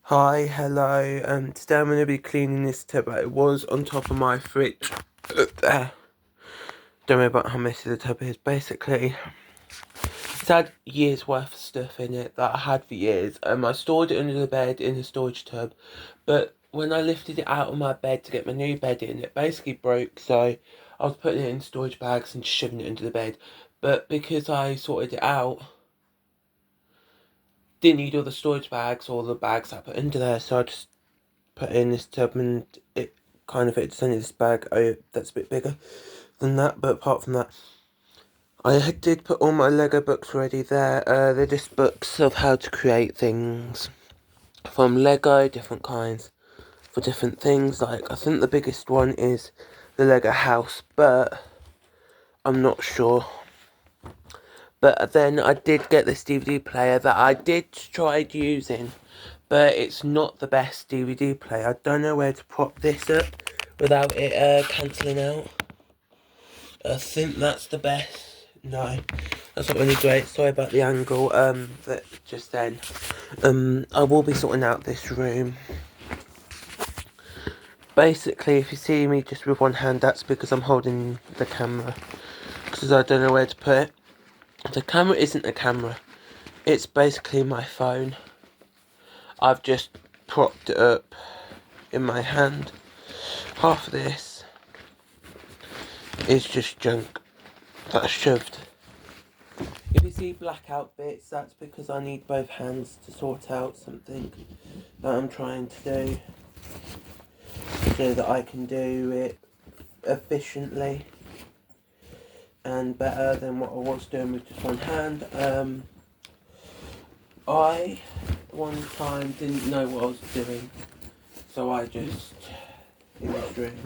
Hi, hello. Today I'm going to be cleaning this tub. It was on top of my fridge. There. Don't worry about how messy the tub is. Basically, it's had years worth of stuff in it that I had for years. I stored it under the bed in the storage tub, but when I lifted it out of my bed to get my new bed in, it basically broke. So I was putting it in storage bags and shoving it under the bed. But because I sorted it out, didn't need all the storage bags or the bags I put under there, so I just put it in this tub and it kind of fits into this bag. That's a bit bigger than that, but apart from that, I did put all my Lego books already there. They're just books of how to create things from Lego, different kinds, for different things. Like, I think the biggest one is the Lego house, but I'm not sure. But then I did get this DVD player that I did try using, but it's not the best DVD player. I don't know where to prop this up without it cancelling out. I think that's the best. No, that's not really great. Sorry about the angle. That just then. I will be sorting out this room. Basically, if you see me just with one hand, that's because I'm holding the camera, because I don't know where to put it. The camera isn't a camera. It's basically my phone. I've just propped it up in my hand. Half of this is just junk that I shoved. If you see blackout bits, that's because I need both hands to sort out something that I'm trying to do, so that I can do it efficiently and better than what I was doing with just one hand. I, one time, didn't know what I was doing, so I just, in this room,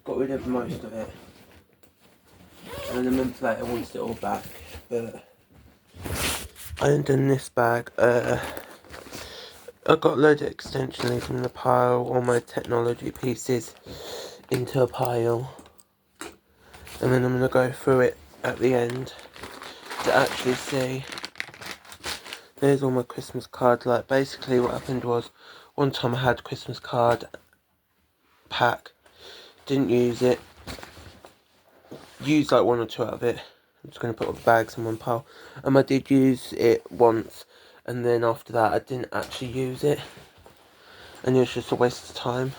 got rid of most of it. And then a month later, I wanted it all back, but I undone this bag. I got loads of extension links in the pile, all my technology pieces into a pile, and then I'm going to go through it at the end to actually see. There's all my Christmas cards. Like, basically what happened was, one time I had a Christmas card pack, didn't use it, used like one or two out of it. I'm just going to put all the bags in one pile. I did use it once, and then after that I didn't actually use it, and it was just a waste of time.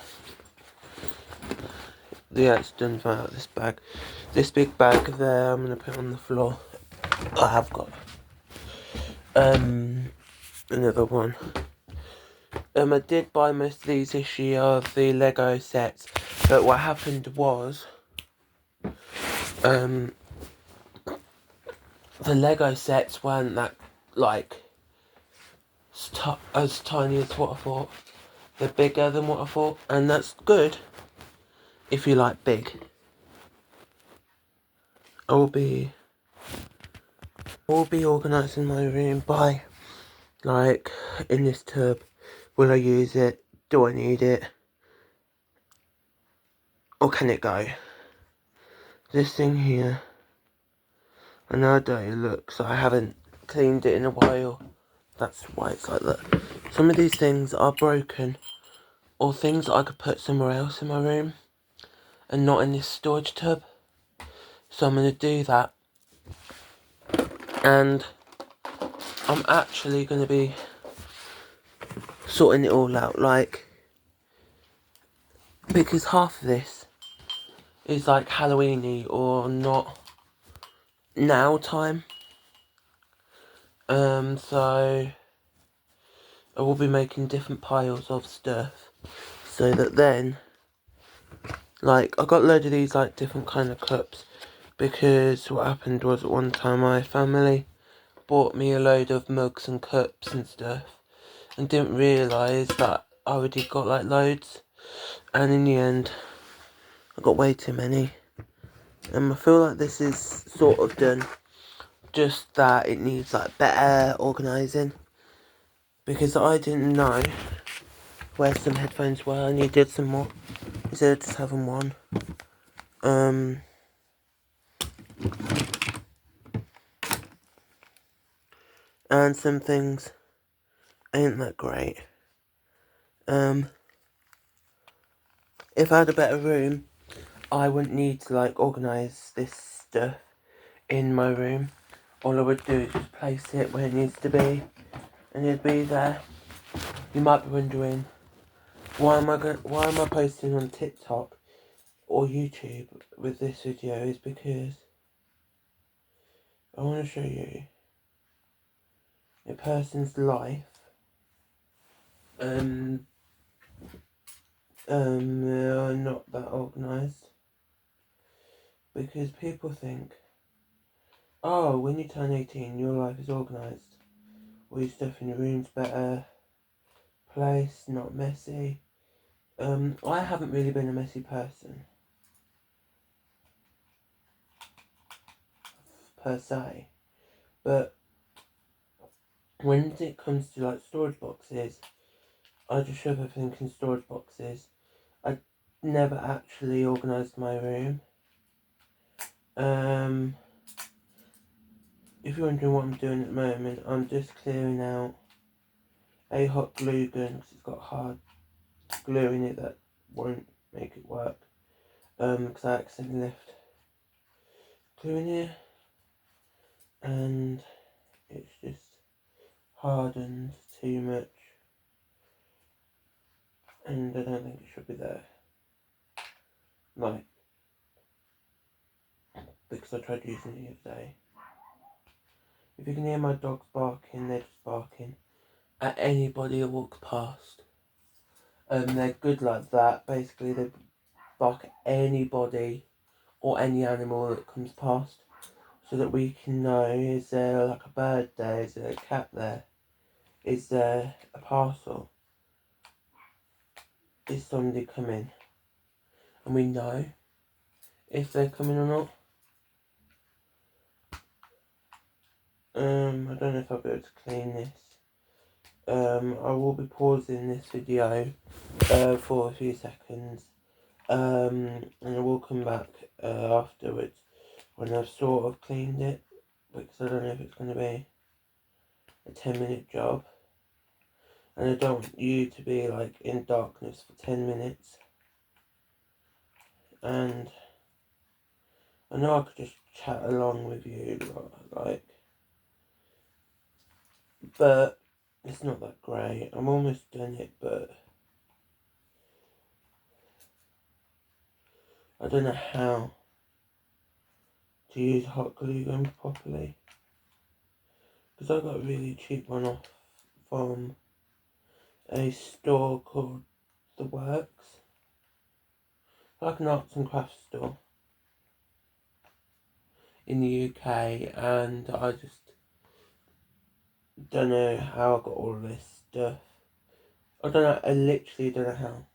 Yeah, it's done out of this bag. This big bag there, I'm going to put on the floor. I have got another one. I did buy most of these this year of the Lego sets, but what happened was, the Lego sets weren't that, like, as tiny as what I thought. They're bigger than what I thought, and that's good if you like big. I will be organising my room by, like, in this tub. Will I use it? Do I need it? Or can it go? This thing here, I know how dirty it looks. I haven't cleaned it in a while. That's why it's like that. Some of these things are broken, or things that I could put somewhere else in my room, and not in this storage tub. So I'm going to do that. And I'm actually going to be sorting it all out, like, because half of this is like Halloweeny or not now time. So I will be making different piles of stuff, so that then, like, I got a load of these like different kind of cups, because what happened was at one time my family bought me a load of mugs and cups and stuff, and didn't realise that I already got like loads, and in the end I got way too many, and I feel like this is sort of done, just that it needs like better organising, because I didn't know where some headphones were. I needed some more instead of just having one. And some things ain't that great. If I had a better room, I wouldn't need to like organise this stuff in my room. All I would do is just place it where it needs to be, and it'd be there. You might be wondering, why am I posting on TikTok or YouTube with this video? Is because I want to show you a person's life. Not that organised, because people think, oh, when you turn 18, your life is organised. All your stuff in your room's better placed, not messy. I haven't really been a messy person, per se, but when it comes to like storage boxes, I just shove everything in storage boxes. I never actually organised my room. If you're wondering what I'm doing at the moment, I'm just clearing out a hot glue gun because it's got hard glue in it that won't make it work. Because I accidentally left glue in here and it's just hardened too much, and I don't think it should be there. Like, because I tried using it the other day. If you can hear my dogs barking, they're just barking at anybody that walks past. They're good like that. Basically, they bark at anybody or any animal that comes past, so that we can know, is there like a bird there, is there a cat there, is there a parcel, is somebody coming, and we know if they're coming or not. I don't know if I'll be able to clean this. I will be pausing this video for a few seconds, and I will come back afterwards when I've sort of cleaned it, because I don't know if it's going to be a 10-minute job, and I don't want you to be like in darkness for 10 minutes. And I know I could just chat along with you, like, but it's not that great. I'm almost done it, but I don't know how to use hot glue gun properly, because I got a really cheap one off from a store called The Works, like an arts and crafts store in the UK, and I just don't know how I got all this stuff. I don't know, I literally don't know how.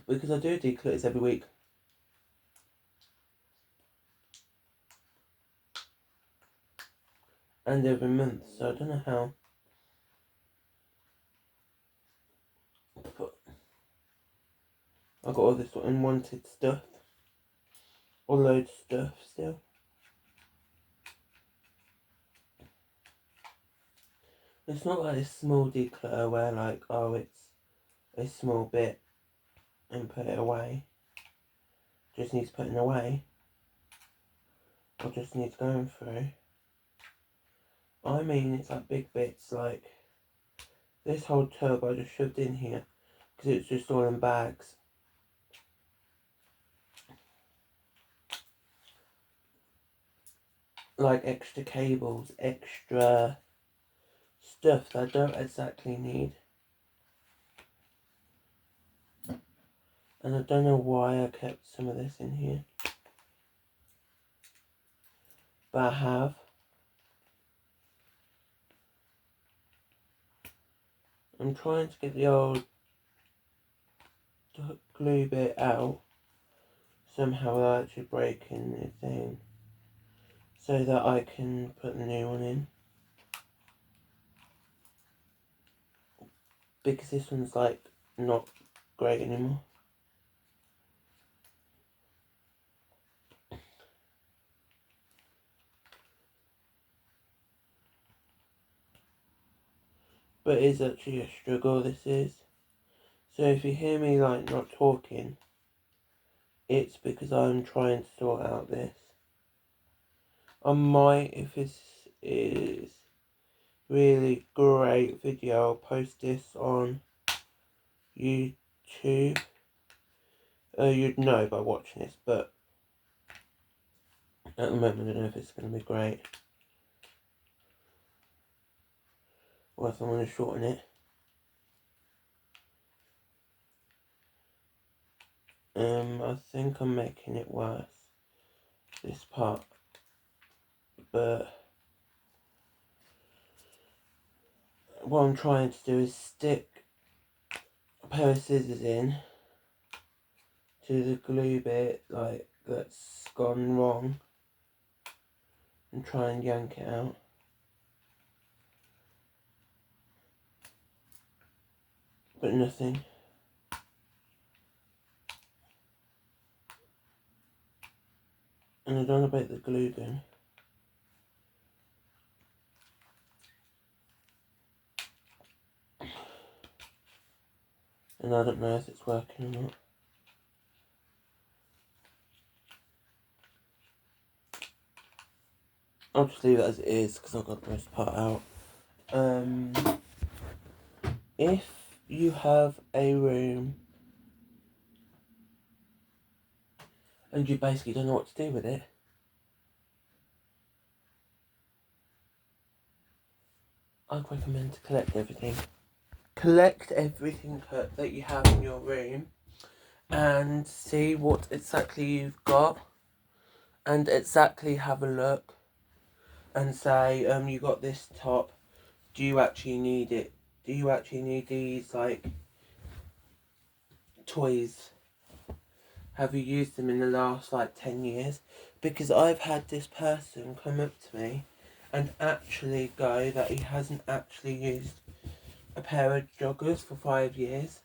Because I do declutters every week. And every month, so I don't know how. But I got all this unwanted stuff. Or loads of stuff still. It's not like a small declutter where like, oh, it's a small bit and put it away. Just needs putting away. Or just needs going through. I mean, it's like big bits, like this whole tub I just shoved in here because it's just all in bags. Like extra cables, extra stuff that I don't exactly need. And I don't know why I kept some of this in here. But I have. I'm trying to get the old glue bit out somehow without actually breaking the thing, so that I can put the new one in. Because this one's like not great anymore. but it's actually a struggle, this is. So if you hear me like not talking, it's because I'm trying to sort out this. I might, if this is really great video, I'll post this on YouTube. You'd know by watching this, but at the moment I don't know if it's going to be great. Or if I'm going to shorten it. I think I'm making it worse, this part, but what I'm trying to do is stick a pair of scissors in to the glue bit, like, that's gone wrong, and try and yank it out. But nothing. And I don't know about the glue gun. And I don't know if it's working or not. I'll just leave it as it is because I've got most part out. If you have a room and you basically don't know what to do with it, I'd recommend to collect everything. Collect everything that you have in your room and see what exactly you've got, and exactly have a look and say, you got this top, do you actually need it? Do you actually need these, like, toys? Have you used them in the last, like, 10 years? Because I've had this person come up to me and actually go that he hasn't actually used a pair of joggers for 5 years.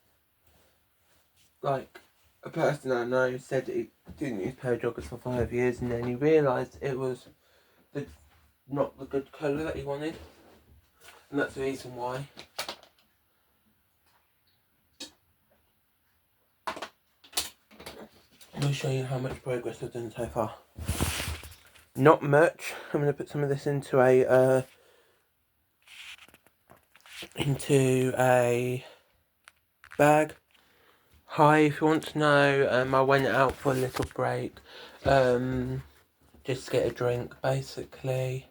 Like, a person I know said that he didn't use a pair of joggers for 5 years, and then he realised it was not the good colour that he wanted. And that's the reason why. I'm going to show you how much progress I've done so far. Not much. I'm going to put some of this into a bag. Hi, if you want to know, I went out for a little break, just to get a drink, basically.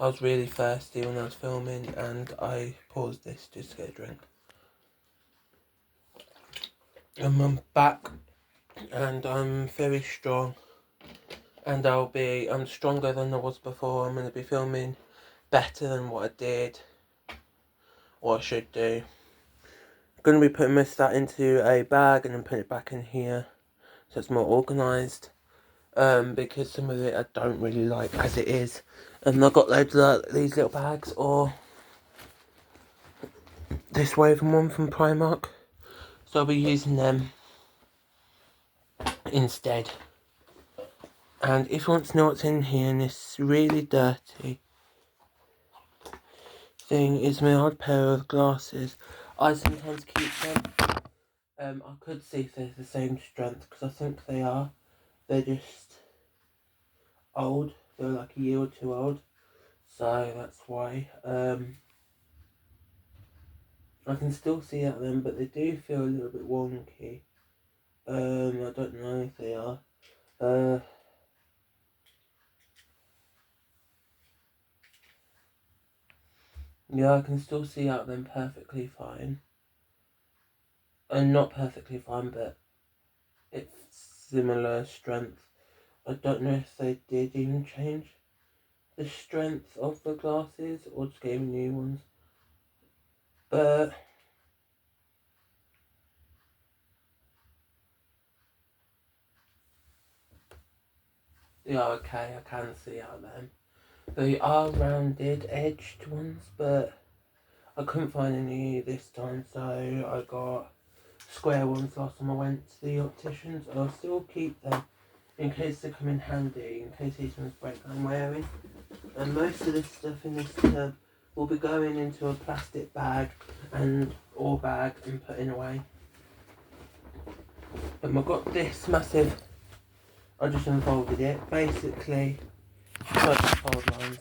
I was really thirsty when I was filming, and I paused this just to get a drink. I'm back, and I'm very strong, and I'm stronger than I was before. I'm going to be filming better than what I did, what I should do. I'm going to be putting most of that into a bag and then putting it back in here, so it's more organised. Because some of it I don't really like as it is. And I've got loads of these little bags, or this woven one from Primark. So I'll be using them instead. And if you want to know what's in here, in this really dirty thing, is my odd pair of glasses. I sometimes keep them. I could see if they're the same strength, because I think they are. They're just old. They're like a year or two old. So that's why. I can still see at them, but they do feel a little bit wonky. I don't know if they are. Yeah, I can still see out them perfectly fine. And not perfectly fine, but it's similar strength. I don't know if they did even change the strength of the glasses or just gave me new ones. But they are okay, I can see out them. They are rounded edged ones, but I couldn't find any this time, so I got square ones last time I went to the opticians. I'll still keep them in case they come in handy, in case these ones break that I'm wearing. And most of this stuff in this tub will be going into a plastic bag or bag and putting away. But I've got this massive, I just unfolded it, basically, fold lines.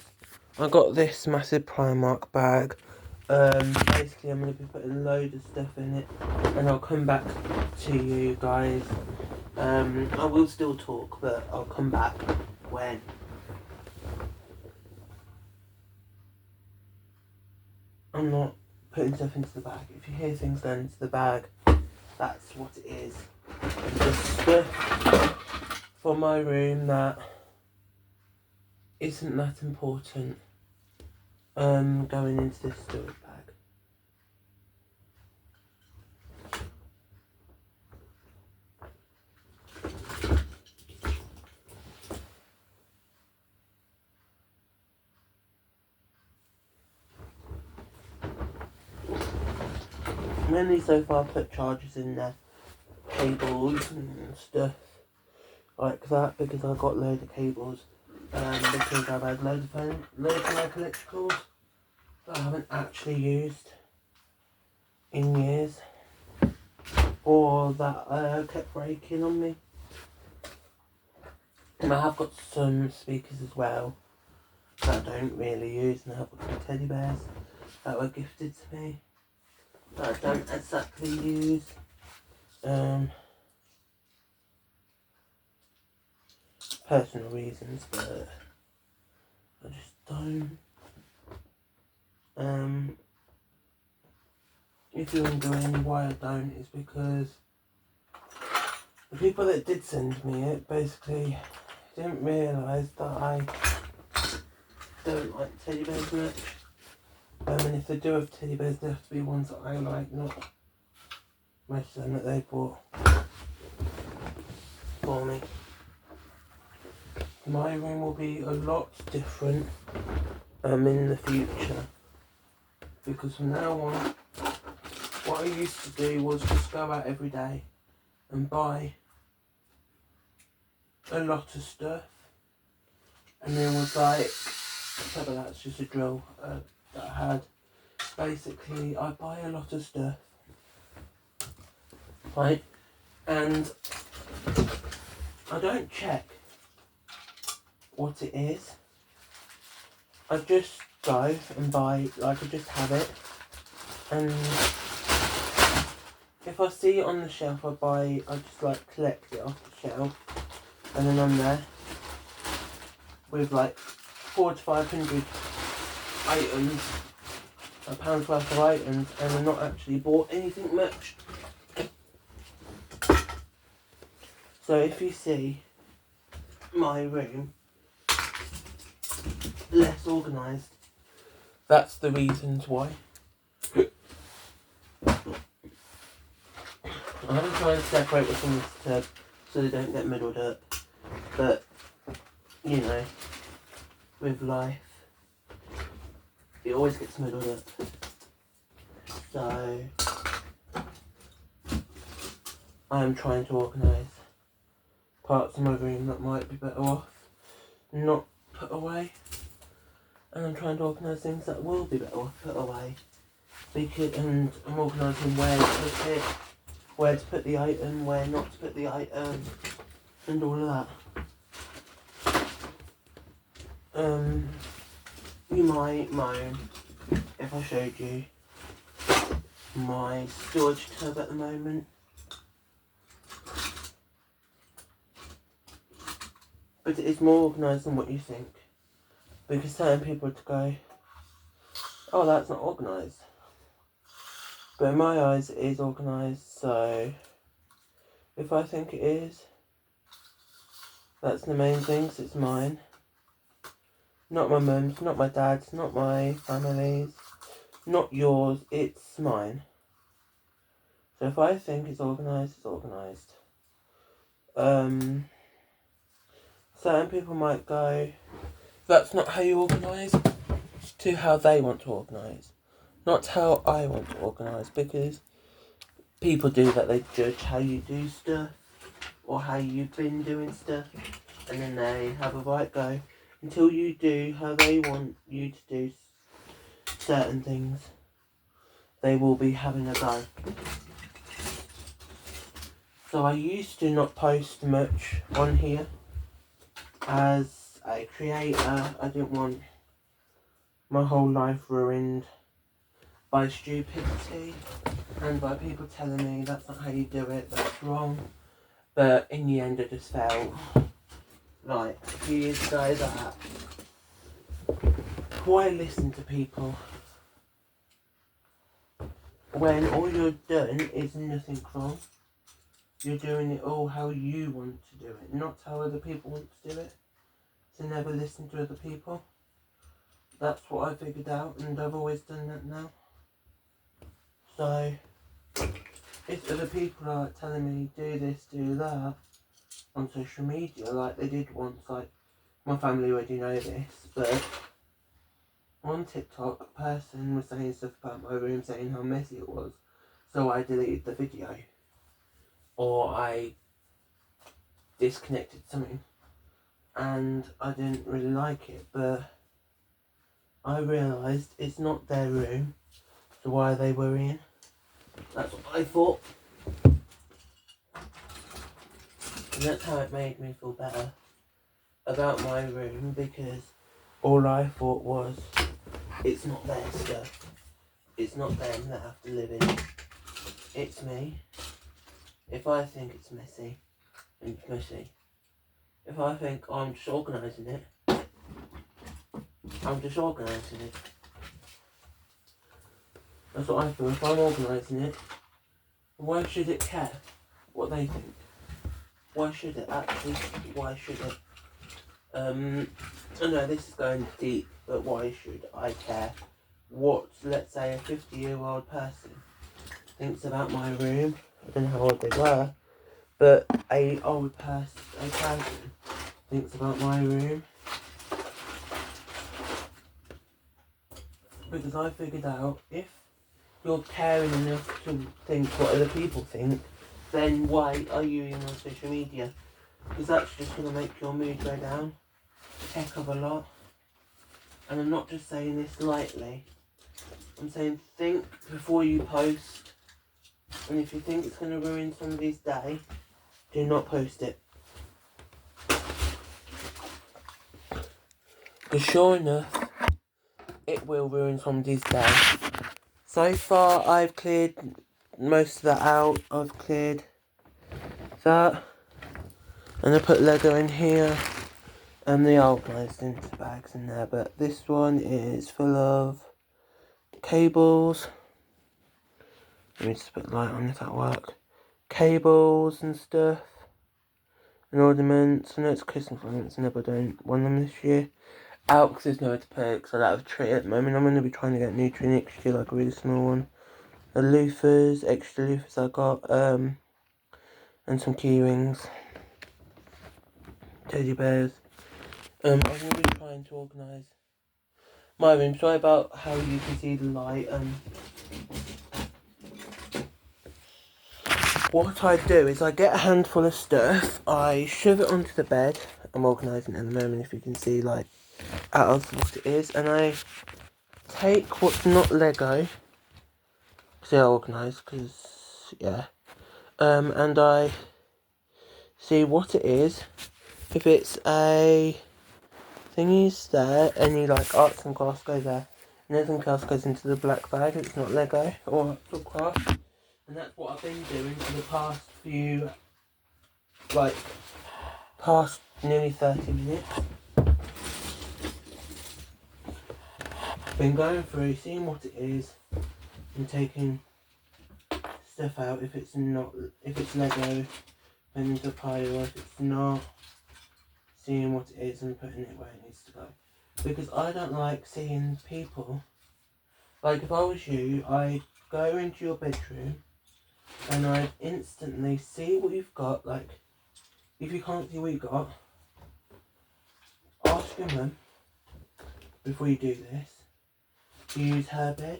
I got this massive Primark bag. Basically I'm going to be putting loads of stuff in it, and I'll come back to you guys. I will still talk, but I'll come back when. I'm not putting stuff into the bag. If you hear things going into the bag, that's what it is. And just stuff for my room that isn't that important, going into this storage bag. Mainly so far put chargers in there, cables and stuff like that, because I've got loads of cables, because I've had loads of electricals that I haven't actually used in years, or that kept breaking on me. And I have got some speakers as well that I don't really use, and I have got some teddy bears that were gifted to me that I don't exactly use. Personal reasons, but I just don't. If you're wondering why I don't, it's because the people that did send me it basically didn't realise that I don't like teddy bears much. And if they do have teddy bears, they have to be ones that I like, not most of them that they bought for me. My room will be a lot different in the future, because from now on, what I used to do was just go out every day and buy a lot of stuff, and then was like, so that's just a drill that I had. Basically, I buy a lot of stuff, right, and I don't check what it is. I just go and buy, like, I just have it, and if I see it on the shelf, I just like collect it off the shelf, and then I'm there with like 400 to 500 items, a pound's worth of items, and I've not actually bought anything much. So if you see my room less organised, that's the reasons why. I'm trying to separate what's in this tub so they don't get muddled up, but you know, with life it always gets muddled up. So I am trying to organise parts of my room that might be better off not put away, and I'm trying to organise things that will be better off put away, and I'm organising where to put it, where to put the item, where not to put the item, and all of that. You might moan if I showed you my storage tub at the moment. But it is more organised than what you think. Because certain people would go, oh, that's not organised. But in my eyes, it is organised, so if I think it is, that's the main thing, 'cause it's mine. Not my mum's, not my dad's, not my family's, not yours, it's mine. So if I think it's organised, it's organised. Certain people might go, that's not how you organise, to how they want to organise. Not how I want to organise, because people do that, they judge how you do stuff, or how you've been doing stuff, and then they have a right go until you do how they want you to do certain things, they will be having a go. So I used to not post much on here. As a creator, I didn't want my whole life ruined by stupidity and by people telling me that's not how you do it, that's wrong. But in the end I just felt like a few years ago that why listen to people when all you're doing is nothing wrong. You're doing it all how you want to do it, not how other people want to do it. So never listen to other people. That's what I figured out, and I've always done that now. So if other people are like telling me do this, do that on social media, like they did once, like my family already know this, but on TikTok, a person was saying stuff about my room, saying how messy it was, so I deleted the video, or I disconnected something, and I didn't really like it, but I realised it's not their room, so why are they worrying? That's what I thought. And that's how it made me feel better about my room, because all I thought was, it's not their stuff. It's not them that have to live in it. It's me. If I think it's messy, it's messy. If I think I'm just organising it, I'm just organising it. That's what I feel. If I'm organising it, why should it care what they think? Why should it actually? Why should it? I know this is going deep, but why should I care what, let's say, a 50-year-old person thinks about my room? I don't know how old they were, but a person thinks about my room. Because I figured out, if you're caring enough to think what other people think, then why are you even on social media? Because that's just going to make your mood go down a heck of a lot. And I'm not just saying this lightly. I'm saying think before you post. And if you think it's going to ruin somebody's day, do not post it. Because sure enough, it will ruin somebody's day. So far I've cleared most of that out. I've cleared that. And I put Lego in here. And they are organised into bags in there. But this one is full of cables. Let me just put light on if that works. Cables and stuff. And ornaments. I know it's Christmas ornaments, I never don't want them this year. Out because there's nowhere to put it, because I don't have a tree at the moment. I'm going to be trying to get a new tree next year, like a really small one. The loofahs, extra loofahs I got, and some key rings. Teddy bears. I'm going to be trying to organise my room. Sorry about how you can see the light. What I do is I get a handful of stuff, I shove it onto the bed. I'm organising it at the moment, if you can see, like, out of what it is, and I take what's not Lego, because they're organised, because, yeah, and I see what it is. If it's a thingies there, any, like, arts and crafts go there, and everything else goes into the black bag if it's not Lego or arts or crafts. And that's what I've been doing for the past few, past nearly 30 minutes. Been going through, seeing what it is, and taking stuff out if it's Lego, putting into a pile, or if it's not, seeing what it is and putting it where it needs to go. Because I don't like seeing people, like if I was you, I'd go into your bedroom, and I'd instantly see what you've got. Like, if you can't see what you've got, ask your mum, before you do this, to use her bed.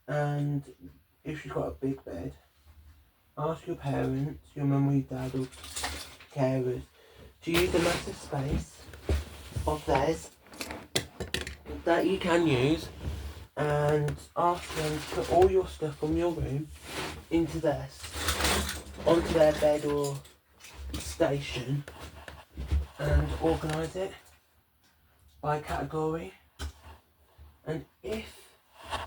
And if she's got a big bed, ask your parents, your mum or your dad or carers, to use the massive space of theirs that you can use, and ask them to put all your stuff from your room into this, onto their bed or station, and organise it by category. And if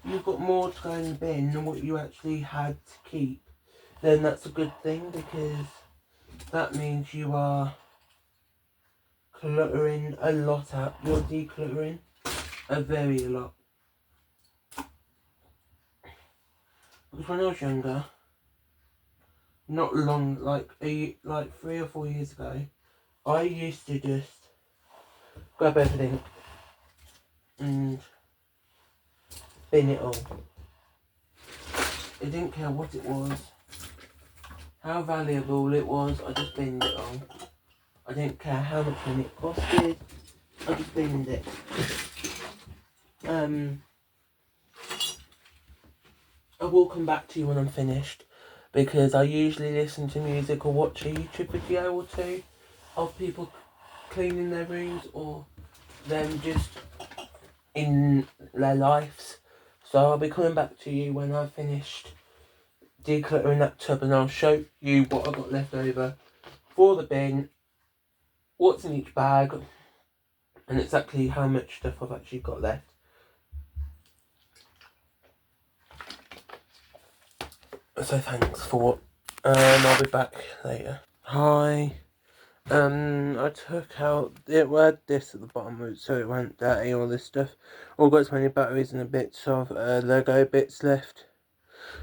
you've got more to go in the bin than what you actually had to keep, then that's a good thing, because that means you are cluttering a lot out. You're decluttering a very lot. Because when I was younger, not long, like 3 or 4 years ago, I used to just grab everything and bin it all. I didn't care what it was, how valuable it was, I just binned it all. I didn't care how much money it costed, I just binned it. I will come back to you when I'm finished, because I usually listen to music or watch a YouTube video or two of people cleaning their rooms, or them just in their lives. So I'll be coming back to you when I've finished decluttering that tub, and I'll show you what I've got left over for the bin, what's in each bag, and exactly how much stuff I've actually got left. So thanks for I'll be back later. Hi. I took out, it had this at the bottom so it went dirty, all this stuff. All got as many batteries and a bits of Lego bits left.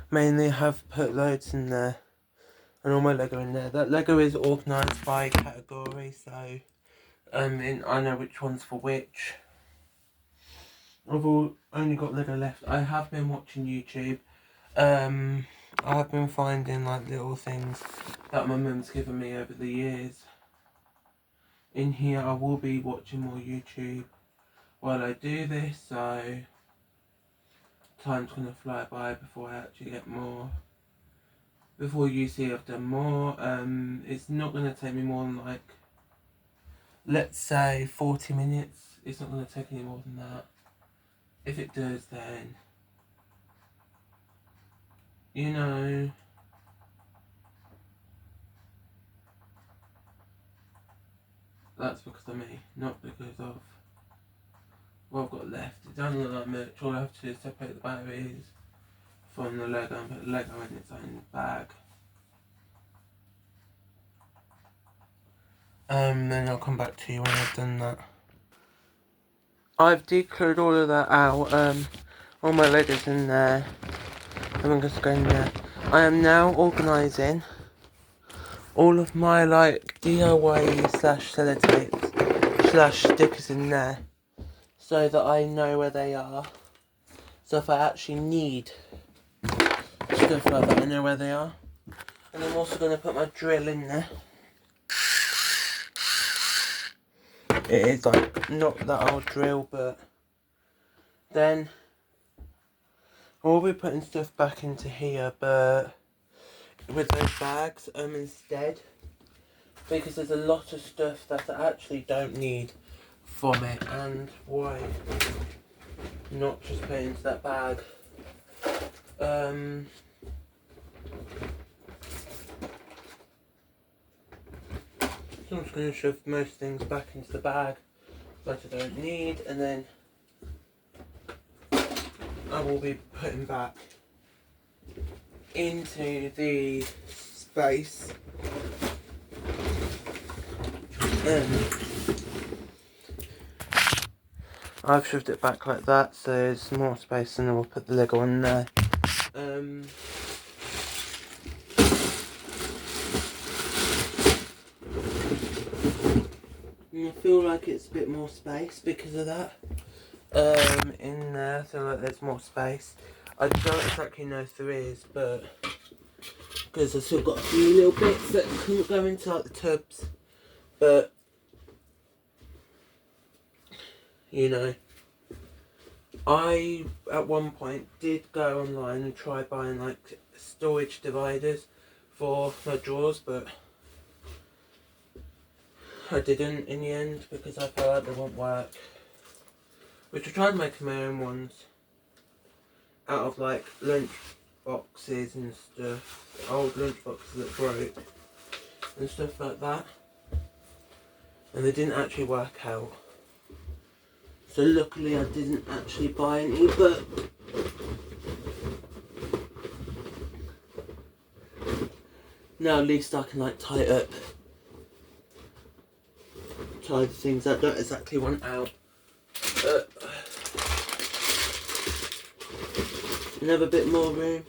Mainly have put loads in there, and all my Lego in there. That Lego is organised by category, so I know which one's for which. I've only got Lego left. I have been watching YouTube. I have been finding like little things that my mum's given me over the years. In here I will be watching more YouTube while I do this, so time's gonna fly by before I actually get more. Before you see I've done more, it's not gonna take me more than like, let's say 40 minutes. It's not gonna take any more than that. If it does, then you know, that's because of me, not because of what I've got left. It doesn't look like much. All I have to do is separate the batteries from the Lego and put the Lego in its own bag. Then I'll come back to you when I've done that. I've declutterd all of that out. All my Legos in there. I'm just going there. I am now organising all of my like DIY / sellotapes / stickers in there, so that I know where they are. So if I actually need stuff like that, I know where they are. And I'm also going to put my drill in there. It is like not that old drill, but then I'll be putting stuff back into here, but with those bags instead, because there's a lot of stuff that I actually don't need from it, and why not just put it into that bag. So I'm just going to shove most things back into the bag that I don't need, and then I will be putting back into the space. I've shoved it back like that, so there's more space, and then we'll put the Lego in there. I feel like it's a bit more space because of that. In there, so like there's more space. I don't exactly know if there is, but because I've still got a few little bits that couldn't go into like the tubs, but you know, I at one point did go online and try buying like storage dividers for my drawers, but I didn't in the end because I felt like they won't work. which I tried making my own ones out of like lunch boxes and stuff, old lunch boxes that broke and stuff like that, and they didn't actually work out. So luckily I didn't actually buy any, but now at least I can like tie the things that don't exactly want out. And have a bit more room.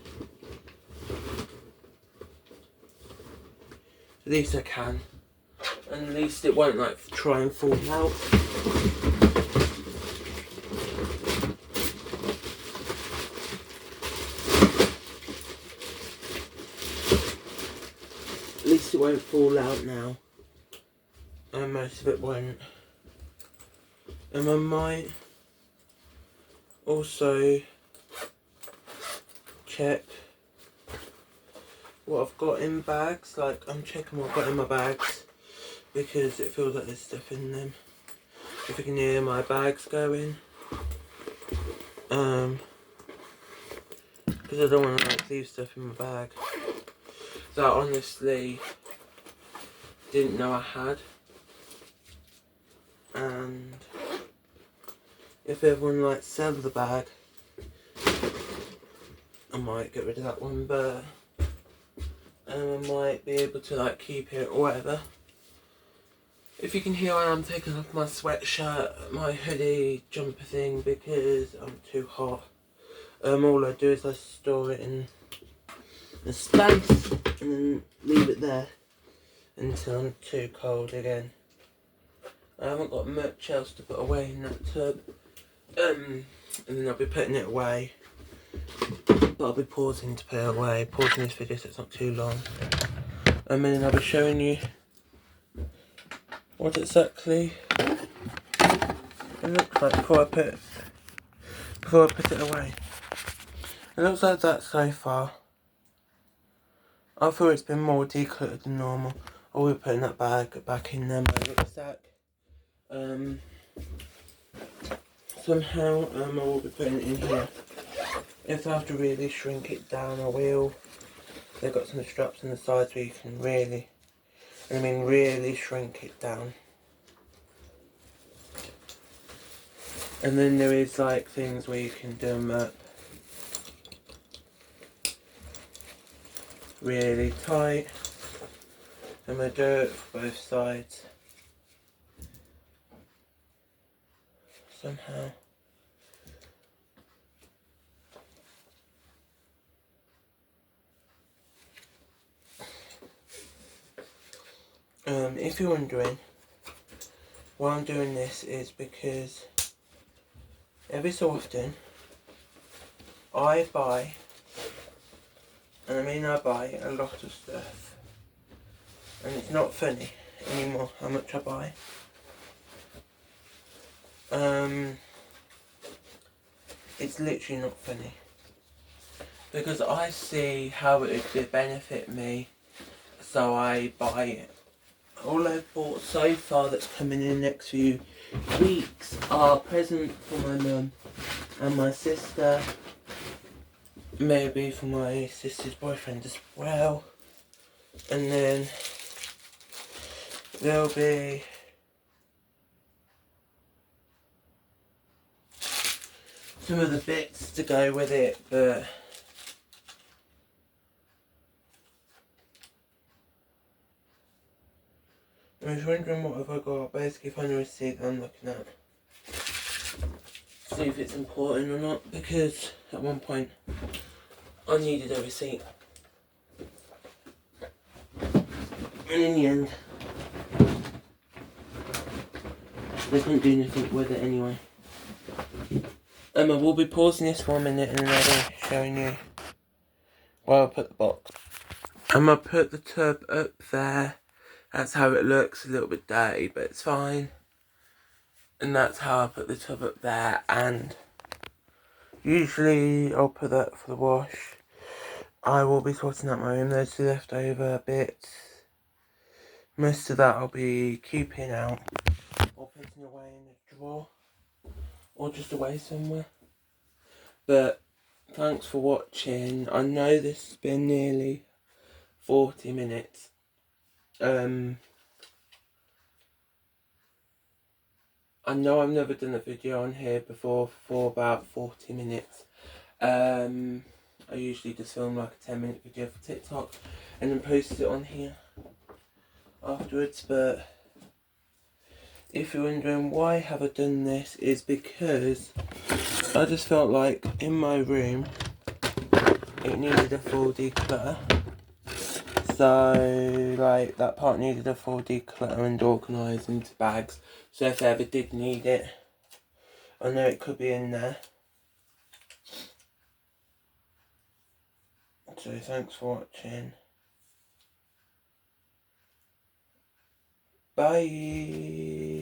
At least I can. And at least it won't like try and fall out. At least it won't fall out now. And most of it won't. And I might also check what I've got in bags. Like, I'm checking what I've got in my bags because it feels like there's stuff in them. If you can hear my bags going, because I don't want to like leave stuff in my bag that I honestly didn't know I had. And if everyone like sells the bag, I might get rid of that one, but I might be able to like keep it or whatever. If you can hear, I am taking off my sweatshirt, my hoodie, jumper thing because I'm too hot. All I do is I store it in a space and then leave it there until I'm too cold again. I haven't got much else to put away in that tub, and then I'll be putting it away. But I'll be pausing to put it away, pausing this video so it's not too long. And then I'll be showing you what exactly it looks like before I put it away. It looks like that so far. I thought it's been more decluttered than normal. I'll be putting that bag back in there, my rucksack. Somehow I will be putting it in here. If I have to really shrink it down, I will. They've got some straps on the sides where you can really, really shrink it down. And then there is like things where you can do them up really tight. I'm going to do it for both sides. Somehow. If you're wondering why I'm doing this, is because every so often I buy, and I buy a lot of stuff, and it's not funny anymore how much I buy. It's literally not funny because I see how it would benefit me, so I buy it. All I've bought so far that's coming in the next few weeks are presents for my mum and my sister, maybe for my sister's boyfriend as well, and then there'll be some of the bits to go with it, but I was wondering what have I got. Basically find a receipt that I'm looking at, see if it's important or not, because at one point I needed a receipt, and in the end they couldn't do anything with it anyway. I will be pausing this for a minute and then I'll be showing you where I put the box. I'm going to put the tub up there. That's how it looks, a little bit dirty, but it's fine. And that's how I put the tub up there, and usually I'll put that for the wash. I will be sorting out my room. There's the leftover bits. Most of that I'll be keeping out or putting away in a drawer or just away somewhere. But thanks for watching. I know this has been nearly 40 minutes. I know I've never done a video on here before for about 40 minutes. I usually just film like a 10-minute video for TikTok and then post it on here afterwards. But if you're wondering why have I done this, is because I just felt like in my room it needed a full declutter. So like that part needed a full declutter and organise into bags. So if I ever did need it, I know it could be in there. So thanks for watching. Bye.